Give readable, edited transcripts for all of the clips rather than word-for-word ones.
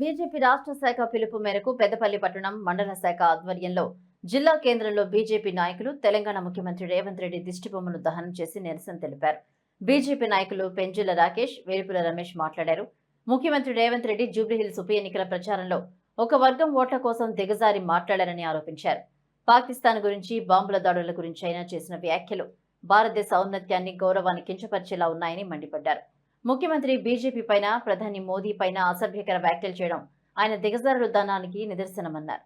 BJP రాష్ట్ర శాఖ పిలుపు మేరకు పెద్దపల్లి పట్టణం మండల శాఖ ఆధ్వర్యంలో జిల్లా కేంద్రంలో బీజేపీ నాయకులు తెలంగాణ ముఖ్యమంత్రి రేవంత్ రెడ్డి దిష్టిబొమ్మను దహనం చేసి నిరసన తెలిపారు. బీజేపీ నాయకులు పెంజుల రాకేష్, వేలుపుల రమేష్ మాట్లాడారు. ముఖ్యమంత్రి రేవంత్ రెడ్డి జూబ్లీహిల్స్ ఉప ఎన్నికల ప్రచారంలో ఒక వర్గం ఓట్ల కోసం దిగజారి మాట్లాడారని ఆరోపించారు. పాకిస్తాన్ గురించి, బాంబుల దాడుల గురించి అయినా చేసిన వ్యాఖ్యలు భారతదేశ ఔన్నత్యాన్ని, గౌరవాన్ని కించపరిచేలా ఉన్నాయని మండిపడ్డారు. ముఖ్యమంత్రి బీజేపీ పైన, ప్రధాని మోదీ పైన అసభ్యకర వ్యాఖ్యలు చేయడం ఆయన దిగజారుడుతనానికి నిదర్శనమన్నారు.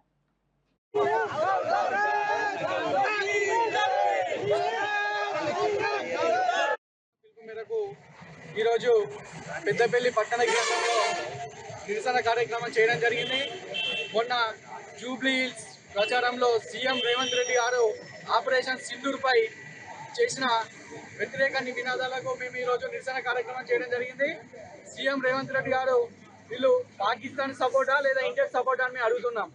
ఈరోజు పెద్దపల్లి పట్టణ కేంద్రంలో నిరసన కార్యక్రమం చేయడం జరిగింది. మొన్న జూబ్లీహిల్స్ ప్రచారంలో సీఎం రేవంత్ రెడ్డి గారు ఆపరేషన్ సింధూర్పై చేసిన వ్యతిరేక నినాదాలకు మేము ఈరోజు నిరసన కార్యక్రమం చేయడం జరిగింది. సీఎం రేవంత్ రెడ్డి గారు వీళ్ళు పాకిస్తాన్ సపోర్టా లేదా ఇండియా సపోర్టా అని మేము అడుగుతున్నాం.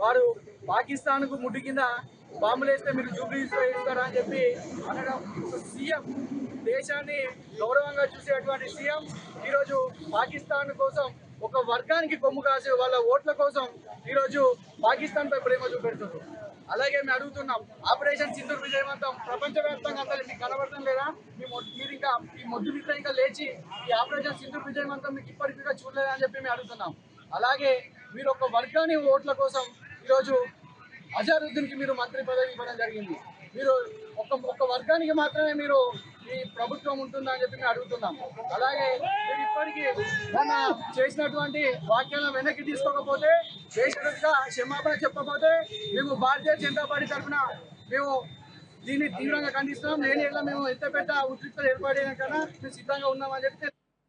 వారు పాకిస్తాన్కు ముడ్డు కింద బాంబులు వేస్తే మీరు జూబ్లీహిల్స్లో వేస్తారా అని చెప్పి అనడం. సీఎం దేశాన్ని గౌరవంగా చూసేటువంటి సీఎం ఈరోజు పాకిస్తాన్ కోసం ఒక వర్గానికి కొమ్ము కాసి వాళ్ళ ఓట్ల కోసం ఈరోజు పాకిస్తాన్పై ప్రేమ చూపెడుతున్నారు. అలాగే మేము అడుగుతున్నాం, ఆపరేషన్ సింధూర్ విజయవంతం ప్రపంచవ్యాప్తంగా అందరూ మీకు కనబడటం లేదా? మీరు ఇంకా ఈ మొద్దు మిత్ర ఇంకా లేచి ఈ ఆపరేషన్ సింధూర్ విజయవంతం మీకు ఇప్పటికీ చూడలేదా అని చెప్పి మేము అడుగుతున్నాం. అలాగే మీరు ఒక వర్గాన్ని ఓట్ల కోసం ఈరోజు అజారుద్దీన్కి మీరు మంత్రి పదవి ఇవ్వడం జరిగింది. మీరు ఒక వర్గానికి మాత్రమే మీరు ఈ ప్రభుత్వం ఉంటుందా అని చెప్పి మేము అడుగుతున్నాం. అలాగే మీరు ఇప్పటికీ మొన్న చేసినటువంటి వాక్యాలను వెనక్కి తీసుకోకపోతే, దేశవ్యాప్తంగా క్షమాపణ చెప్పకపోతే మేము భారతీయ జనతా పార్టీ తరఫున మేము దీన్ని తీవ్రంగా ఖండిస్తున్నాం. మేము ఎంత పెద్ద ఉద్రిక్తత ఏర్పడిన కన్నా మేము సిద్ధంగా ఉన్నామని చెప్పి